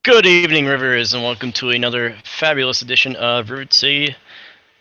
Good evening, Rivers, and welcome to another fabulous edition of Rivet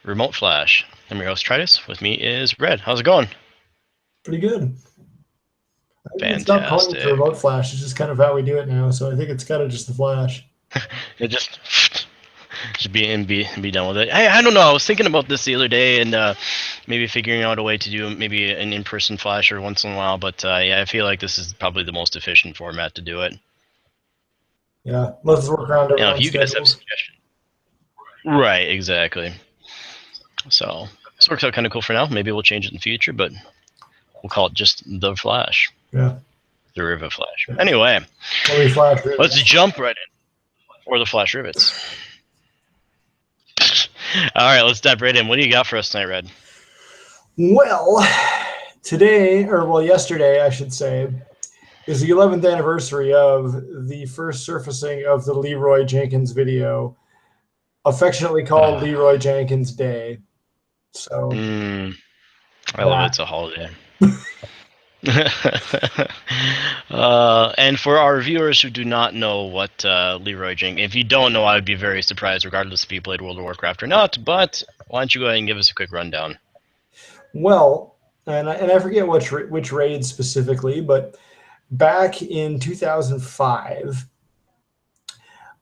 Remote Flash. I'm your host, Tritus. With me is Red. How's it going? Pretty good. I think it's not calling it the Fantastic. remote flash. It's just kind of how we do it now. So I think it's kind of just the flash. It just be done with it. I don't know. I was thinking about this the other day, and maybe figuring out a way to do maybe an in-person flasher once in a while. But yeah, I feel like this is probably the most efficient format to do it. Yeah, let's work around Now, if everyone's you guys have schedules. suggestions, right? Exactly. So this works out kind of cool for now. Maybe we'll change it in the future, but we'll call it just the Flash. Yeah. The Rivet Flash. Anyway, Let me flash let's rivets. jump right in. Or the Flash Rivets. All right, let's dive right in. What do you got for us tonight, Red? Well, today, or well, yesterday, I should say, is the 11th anniversary of the first surfacing of the Leroy Jenkins video, affectionately called Leroy Jenkins Day. So, I love it. It's a holiday. And for our viewers who do not know what Leroy Jenkins, if you don't know, I would be very surprised, regardless if you played World of Warcraft or not. But why don't you go ahead and give us a quick rundown? well, and I forget which raid specifically, but back in 2005,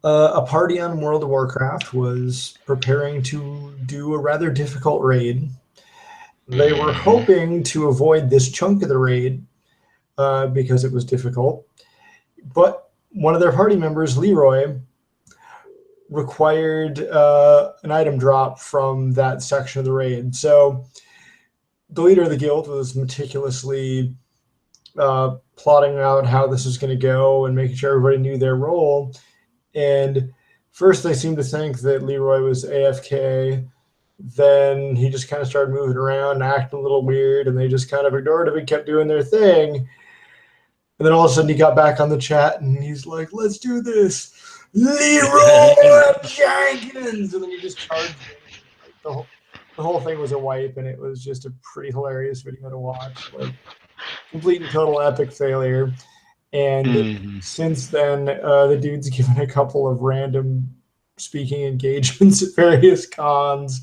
a party on World of Warcraft was preparing to do a rather difficult raid. They were hoping to avoid this chunk of the raid because it was difficult, but one of their party members, Leroy, required an item drop from that section of the raid. So the leader of the guild was meticulously plotting out how this was going to go and making sure everybody knew their role. And first they seemed to think that Leroy was AFK. Then he just kind of started moving around and acting a little weird, and they just kind of ignored him and kept doing their thing. And then all of a sudden he got back on the chat and he's like, let's do this. Leroy Jenkins! And then he just charged him. The whole thing was a wipe, and it was just a pretty hilarious video to watch. Like, complete and total epic failure. And since then, the dude's given a couple of random speaking engagements at various cons.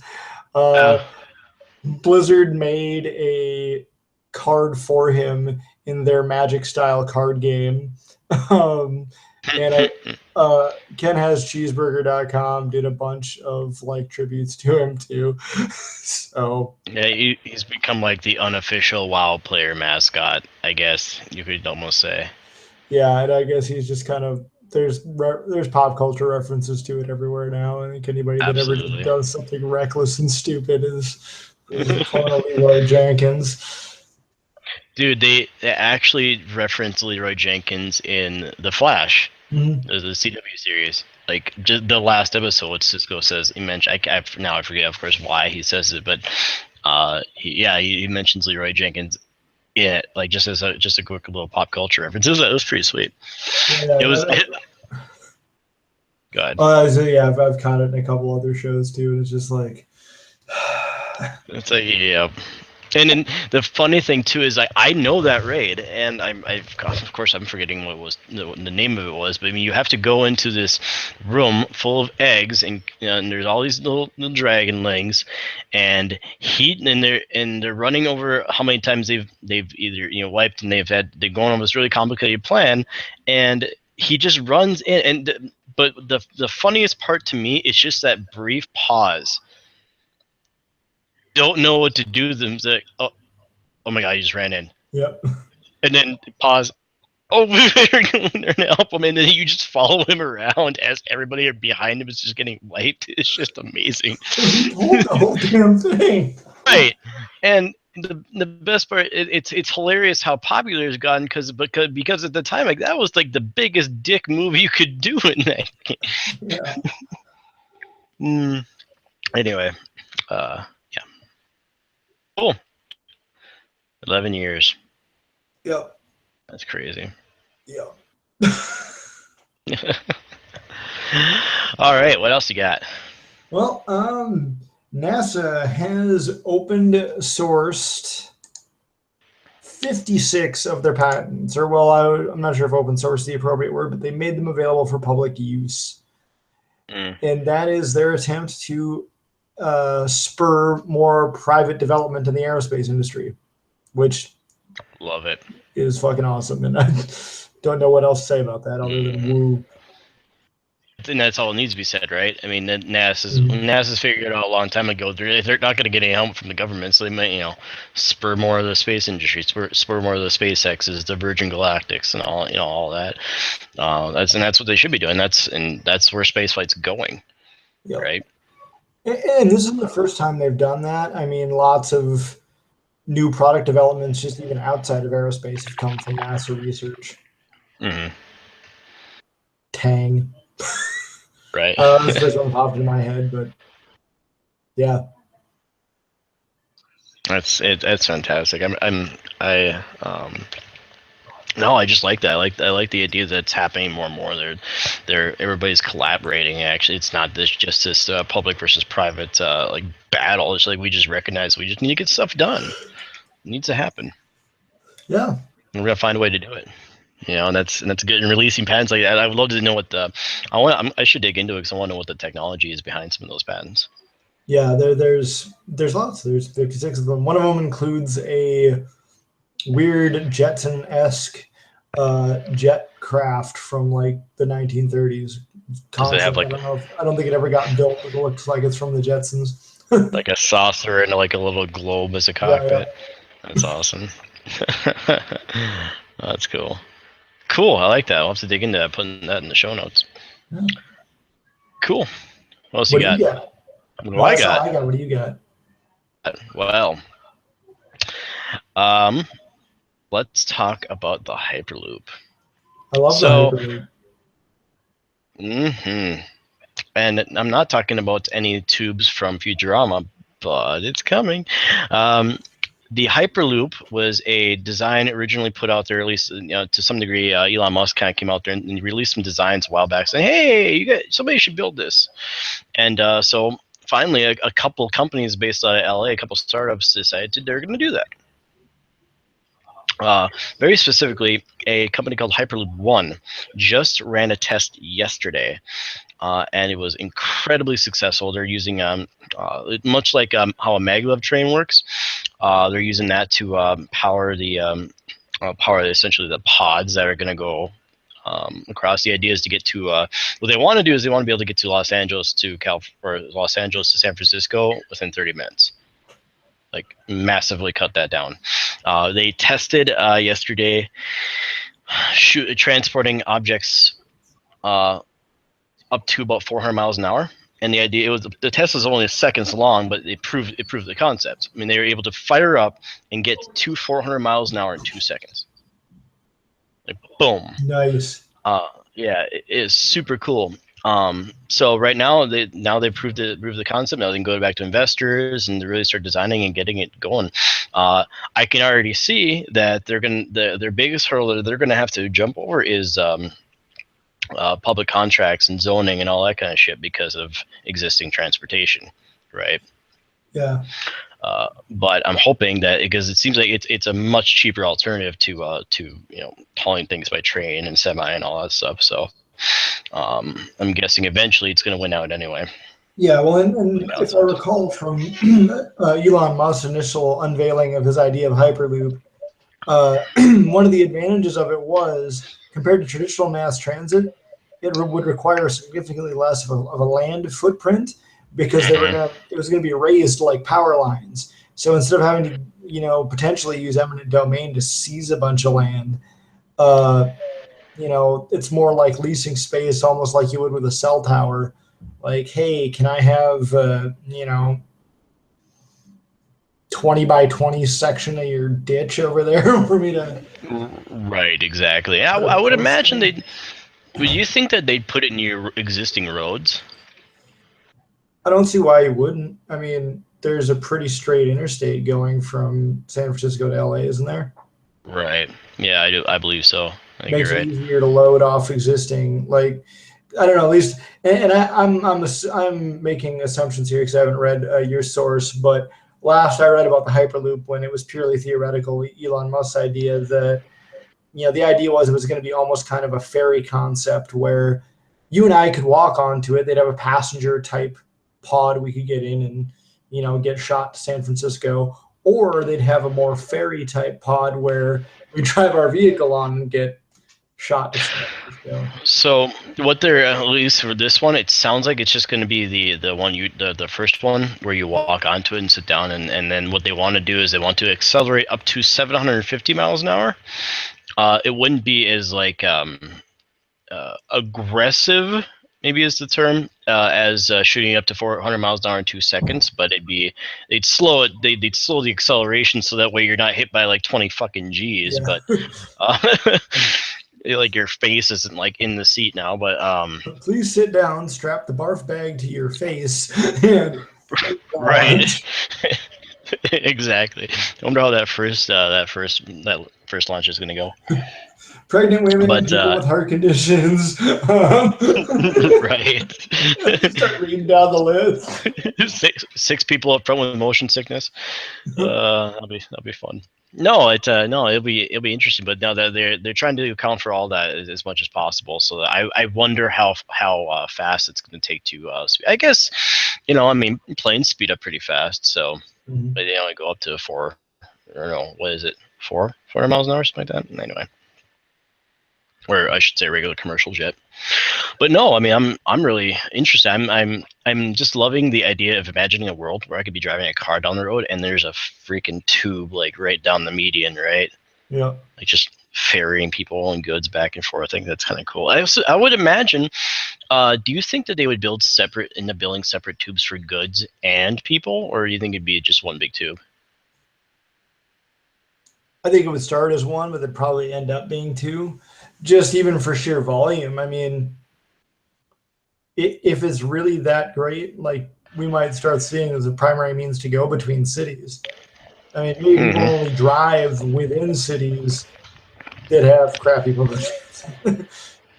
Blizzard made a card for him in their Magic style card game. And KenHasCheeseburger.com did a bunch of like tributes to him too. So yeah, he's become like the unofficial WoW player mascot, I guess you could almost say. Yeah, and I guess he's just kind of there's pop culture references to it everywhere now. I think anybody that ever does something reckless and stupid is Leroy Jenkins. Dude, they actually reference Leroy Jenkins in The Flash, the CW series. Like, just the last episode, Cisco says, he mentioned, now I forget, of course, why he says it, but he mentions Leroy Jenkins. Yeah, like just a quick little pop culture reference. It was pretty sweet. Yeah, it was. Go ahead. I've caught it in a couple other shows too, and it's just like it's like And then the funny thing too is I know that raid, and of course I'm forgetting what was the name of it was, but I mean you have to go into this room full of eggs, and there's all these little dragonlings, and they're running over how many times they've either wiped, and they're going over this really complicated plan, and he just runs in, but the funniest part to me is just that brief pause. Don't know what to do with them. It's like, oh my god, he just ran in. Yep. And then pause. Oh, they're going there to help him, and then you just follow him around as everybody behind him is just getting wiped. It's just amazing. He pulled the whole damn thing. Right, and the best part, it's hilarious how popular it's gotten because at the time, like, that was like the biggest dick move you could do in that game. Yeah. Anyway, yeah. Cool. 11 years. Yep. That's crazy. Yep. All right, what else you got? Well, NASA has open sourced 56 of their patents, or well, I'm not sure if open source is the appropriate word, but they made them available for public use. And that is their attempt to spur more private development in the aerospace industry, which Love it. is fucking awesome. And I don't know what else to say about that other than woo. And that's all that needs to be said, right? I mean, NASA's figured it out a long time ago. They're not going to get any help from the government, so they might, spur more of the space industry, spur more of the SpaceX's, the Virgin Galactics, and all that. That's what they should be doing. That's where spaceflight's going, Yep. right? And this isn't the first time they've done that. I mean, lots of new product developments, just even outside of aerospace, have come from NASA research. Tang. Right. That's the first one popped in my head, but yeah. That's fantastic. No, I just like that. I like the idea that it's happening more and more. Everybody's collaborating. Actually, it's not just this public versus private like battle. It's like we just recognize we just need to get stuff done. It needs to happen. Yeah. And we're gonna find a way to do it. And that's good. And releasing patents like that, I would love to know what I should dig into it because I want to know what the technology is behind some of those patents. Yeah, there's lots. There's 56 of them. One of them includes a weird Jetson-esque jet craft from like the 1930s. Does it have like? I don't think it ever got built, but it looks like it's from the Jetsons. Like a saucer and like a little globe as a cockpit. Yeah. That's awesome. That's cool. Cool, I like that. I'll have to dig into that, putting that in the show notes. Yeah. Cool. What else you got? What do I got? What do you got? Well, let's talk about the Hyperloop. I love the Hyperloop. And I'm not talking about any tubes from Futurama, but it's coming. The Hyperloop was a design originally put out there, at least to some degree. Elon Musk kind of came out there and he released some designs a while back, saying, "Hey, somebody should build this." And so finally, a couple companies based out of LA, a couple startups decided they're going to do that. Very specifically, a company called Hyperloop One just ran a test yesterday. And it was incredibly successful. They're using much like how a maglev train works. They're using that to power essentially the pods that are going to go across. The idea is to get to what they want to do is they want to be able to get to Los Angeles to San Francisco within 30 minutes. Like massively cut that down. They tested yesterday transporting objects up to about 400 miles an hour, and the idea the test was only seconds long, but it proved the concept. I mean, they were able to fire up and get to 400 miles an hour in 2 seconds. Like boom. Nice. Yeah, it is super cool. So right now they proved the concept. Now they can go back to investors and really start designing and getting it going. I can already see that their biggest hurdle that they're gonna have to jump over is public contracts and zoning and all that kind of shit because of existing transportation, right? Yeah. But I'm hoping that because it seems like it's a much cheaper alternative to hauling things by train and semi and all that stuff. So I'm guessing eventually it's going to win out anyway. Yeah, well, and if I recall from Elon Musk's initial unveiling of his idea of Hyperloop, one of the advantages of it was, compared to traditional mass transit, it would require significantly less of a land footprint because it was going to be raised like power lines. So instead of having to, potentially use eminent domain to seize a bunch of land, it's more like leasing space, almost like you would with a cell tower. Like, hey, can I have, 20 by 20 section of your ditch over there for me to... Right, exactly. I would imagine would you think that they'd put it in your existing roads? I don't see why you wouldn't. I mean, there's a pretty straight interstate going from San Francisco to LA, isn't there? Right. Yeah, I do. I believe so. Makes it easier to load off existing, like, I don't know, at least, and I'm making assumptions here because I haven't read your source, but last I read about the Hyperloop, when it was purely theoretical, Elon Musk's idea that, the idea was it was going to be almost kind of a ferry concept where you and I could walk onto it. They'd have a passenger type pod we could get in and, get shot to San Francisco, or they'd have a more ferry type pod where we drive our vehicle on and get shot to San Francisco. So what they're, at least for this one, it sounds like it's just going to be the first one where you walk onto it and sit down, and then what they want to do is they want to accelerate up to 750 miles an hour. It wouldn't be as like aggressive, maybe is the term, as shooting up to 400 miles an hour in 2 seconds, but they'd slow it, they'd slow the acceleration so that way you're not hit by like 20 fucking G's, Yeah. but like your face isn't like in the seat now, but Please sit down, strap the barf bag to your face, and right. Exactly. I wonder how that first launch is going to go. Pregnant women and people with heart conditions. Right. Start reading down the list. Six people up front with motion sickness. That'll be fun. No, it'll be interesting. But now that they're trying to account for all that as much as possible. So I wonder how fast it's going to take to. I guess, planes speed up pretty fast. So, but they only go up to 4. I don't know, what is it? 400 miles an hour, something like that. Anyway, or I should say regular commercial jet. But no, I'm really interested. I'm just loving the idea of imagining a world where I could be driving a car down the road and there's a freaking tube like right down the median, right? Yeah. Like just ferrying people and goods back and forth. I think that's kind of cool. I would imagine. Do you think that they would building separate tubes for goods and people, or do you think it'd be just one big tube? I think it would start as one, but it'd probably end up being 2, just even for sheer volume. I mean, if it's really that great, like we might start seeing as a primary means to go between cities. I mean, maybe people only drive within cities that have crappy public transit.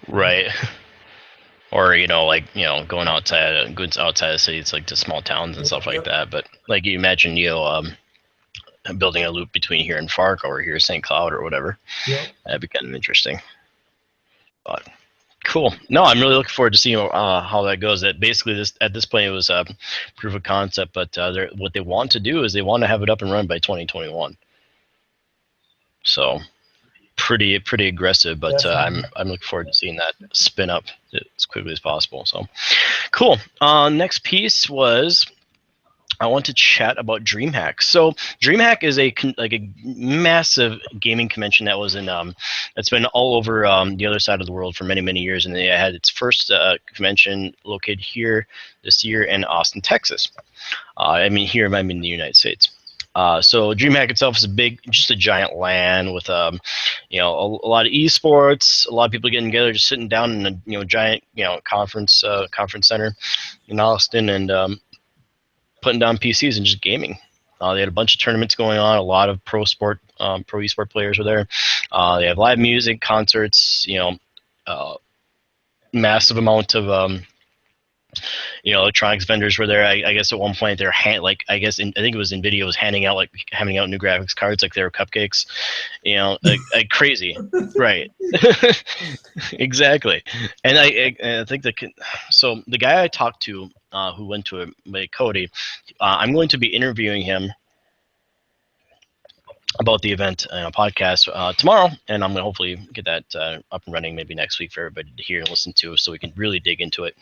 Right. Or going outside goods outside the cities, like to small towns and stuff like that. But like you imagine, building a loop between here and Fargo or here St. Cloud or whatever. Yep. That'd be kind of interesting. But cool. No, I'm really looking forward to seeing how that goes. That basically at this point it was proof of concept, but what they want to do is they want to have it up and run by 2021. So pretty aggressive, but I'm looking forward to seeing that spin up as quickly as possible. So cool. Next piece was, I want to chat about Dreamhack. So Dreamhack is a massive gaming convention that was it's been all over the other side of the world for many years, and it had its first convention located here this year in Austin, Texas. I mean the United States. So Dreamhack itself is just a giant LAN with a lot of esports, a lot of people getting together, just sitting down in a giant conference center in Austin, and putting down PCs and just gaming. They had a bunch of tournaments going on. A lot of pro esport players were there. They have live music, concerts. Massive amount of electronics vendors were there. I guess at one point they're I think it was NVIDIA was handing out new graphics cards like they were cupcakes, like crazy, right? Exactly. And I think so the guy I talked to who went to it, Cody, I'm going to be interviewing him about the event and a podcast tomorrow, and I'm going to hopefully get that up and running maybe next week for everybody to hear and listen to, so we can really dig into it.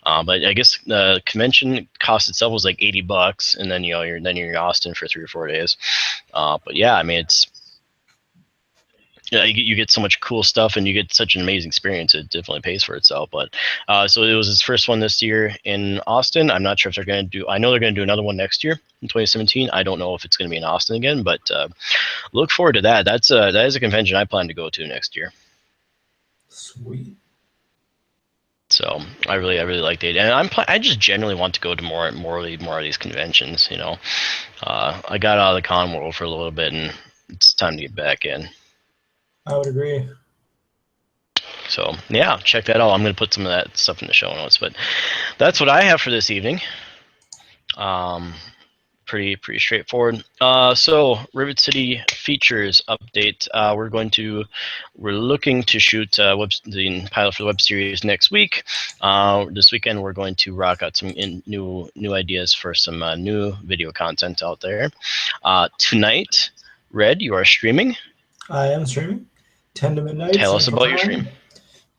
But I guess the convention cost itself was like $80, and then you're in Austin for 3 or 4 days. But yeah, it's you get so much cool stuff, and you get such an amazing experience. It definitely pays for itself. But so it was his first one this year in Austin. I'm not sure if they're going to do. I know they're going to do another one next year in 2017. I don't know if it's going to be in Austin again, but look forward to that. That is a convention I plan to go to next year. Sweet. So I really liked it, and I just generally want to go to more of these conventions. I got out of the con world for a little bit, and it's time to get back in. I would agree. So yeah, check that out. I'm going to put some of that stuff in the show notes, but that's what I have for this evening. pretty straightforward. So Rivet City features update. We're looking to shoot the pilot for the web series next week. This weekend we're going to rock out some new ideas for some new video content out there. Tonight, Red, you are streaming. I am streaming 10 to midnight. Tell us Central about your Time. stream.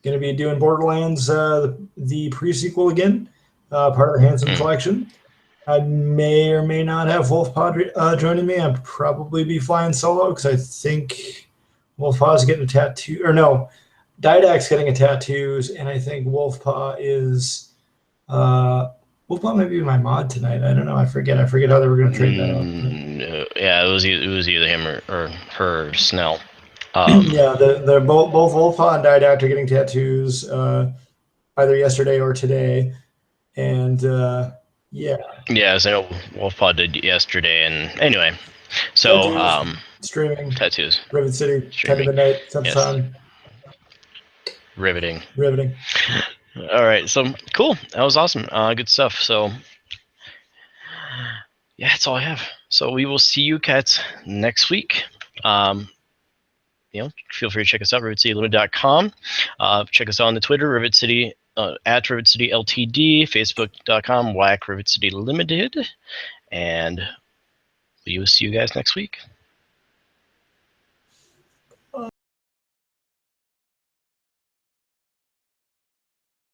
Going to be doing Borderlands, the pre-sequel again, part of the Handsome Collection. I may or may not have Wolfpaw joining me. I'd probably be flying solo because I think Wolfpaw's getting a tattoo. Or no, Didac's getting a tattoos, and I think Wolfpaw is... Wolfpaw might be my mod tonight. I don't know. I forget how they were going to trade that out. No, yeah, it was either him or her, Snell. Yeah, they're both Wolfpaw and Didact are getting tattoos either yesterday or today, and yeah. Yeah, so Wolfpaw did yesterday, and anyway, so tattoos, streaming tattoos, Rivet City, 10 to streaming. midnight, Central Yes. Time. Riveting. All right, so cool. That was awesome. Good stuff. So yeah, that's all I have. So we will see you cats next week. Feel free to check us out, rivetcitylimited.com. Check us out on the Twitter, Rivet City, at Rivet City Ltd, Facebook.com, Rivet City Limited, and we will see you guys next week.